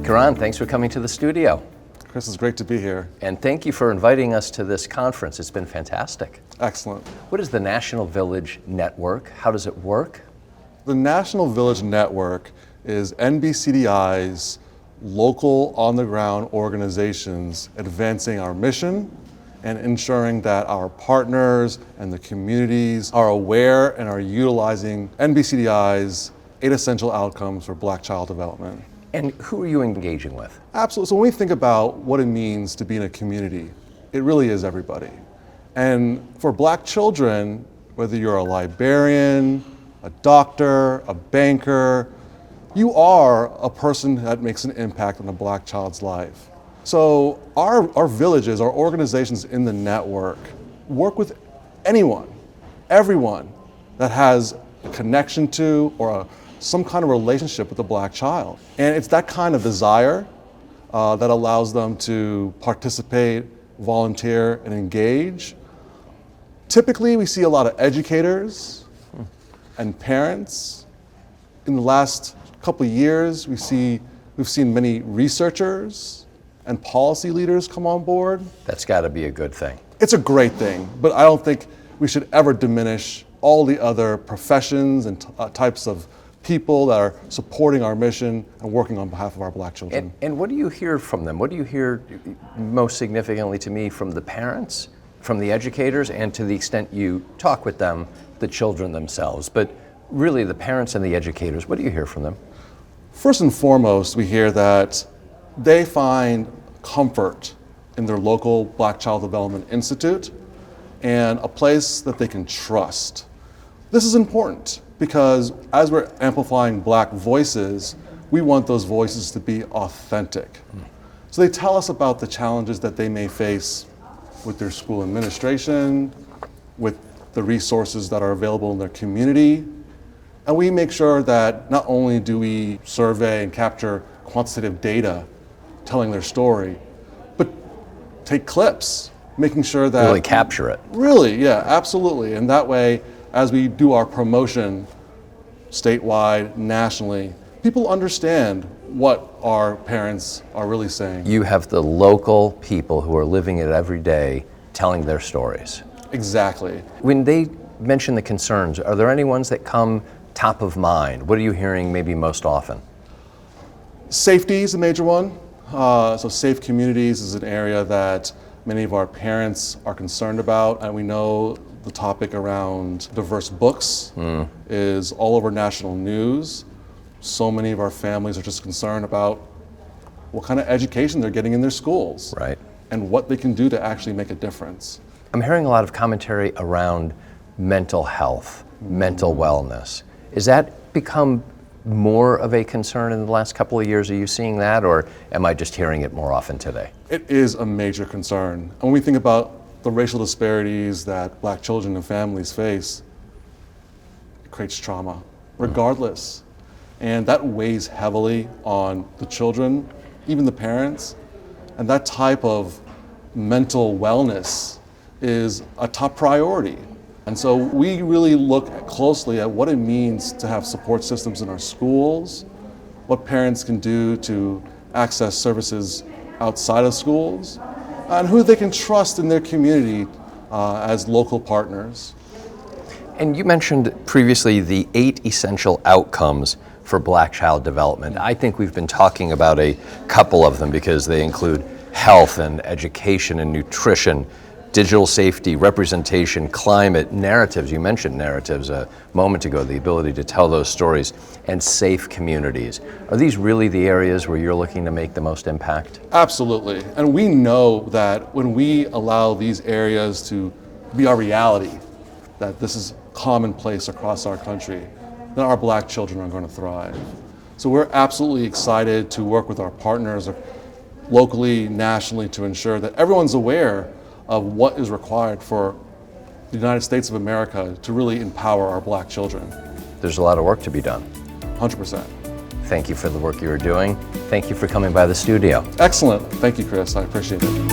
Kerron, thanks for coming to the studio. Chris, it's great to be here. And thank you for inviting us to this conference. It's been fantastic. Excellent. What is the National Village Network? How does it work? The National Village Network is NBCDI's local on-the-ground organizations advancing our mission and ensuring that our partners and the communities are aware and are utilizing NBCDI's 8 essential outcomes for Black child development. And who are you engaging with? Absolutely. So when we think about what it means to be in a community, it really is everybody. And for Black children, whether you're a librarian, a doctor, a banker, you are a person that makes an impact on a Black child's life. So our villages, our organizations in the network work with anyone, everyone that has a connection to or some kind of relationship with a Black child. And it's that kind of desire that allows them to participate, volunteer, and engage. Typically, we see a lot of educators and parents. In the last couple of years, we've seen many researchers and policy leaders come on board. That's got to be a good thing. It's a great thing, but I don't think we should ever diminish all the other professions and types of people that are supporting our mission and working on behalf of our Black children. And what do you hear from them? What do you hear most significantly to me from the parents, from the educators, and to the extent you talk with them, the children themselves? But really the parents and the educators, what do you hear from them? First and foremost, we hear that they find comfort in their local Black Child Development Institute and a place that they can trust. This is important because as we're amplifying Black voices, we want those voices to be authentic. So they tell us about the challenges that they may face with their school administration, with the resources that are available in their community. And we make sure that not only do we survey and capture quantitative data telling their story, but take clips, making sure that really capture it. Really, yeah, absolutely. And that way, as we do our promotion statewide, nationally, people understand what our parents are really saying. You have the local people who are living it every day telling their stories. Exactly. When they mention the concerns, are there any ones that come top of mind? What are you hearing maybe most often? Safety is a major one. So safe communities is an area that many of our parents are concerned about, and we know the topic around diverse books is all over national news. So many of our families are just concerned about what kind of education they're getting in their schools, right, and what they can do to actually make a difference. I'm hearing a lot of commentary around mental health, mental wellness. Has that become more of a concern in the last couple of years? Are you seeing that, or am I just hearing it more often today? It is a major concern. And when we think about the racial disparities that Black children and families face, it creates trauma, regardless. And that weighs heavily on the children, even the parents. And that type of mental wellness is a top priority. And so we really look closely at what it means to have support systems in our schools, what parents can do to access services outside of schools, and who they can trust in their community as local partners. And you mentioned previously the 8 essential outcomes for Black child development. I think we've been talking about a couple of them because they include health and education and nutrition, digital safety, representation, climate, narratives. You mentioned narratives a moment ago, the ability to tell those stories, and safe communities. Are these really the areas where you're looking to make the most impact? Absolutely. And we know that when we allow these areas to be our reality, that this is commonplace across our country, then our Black children are going to thrive. So we're absolutely excited to work with our partners locally, nationally, to ensure that everyone's aware of what is required for the United States of America to really empower our Black children. There's a lot of work to be done. 100%. Thank you for the work you are doing. Thank you for coming by the studio. Excellent. Thank you, Chris. I appreciate it.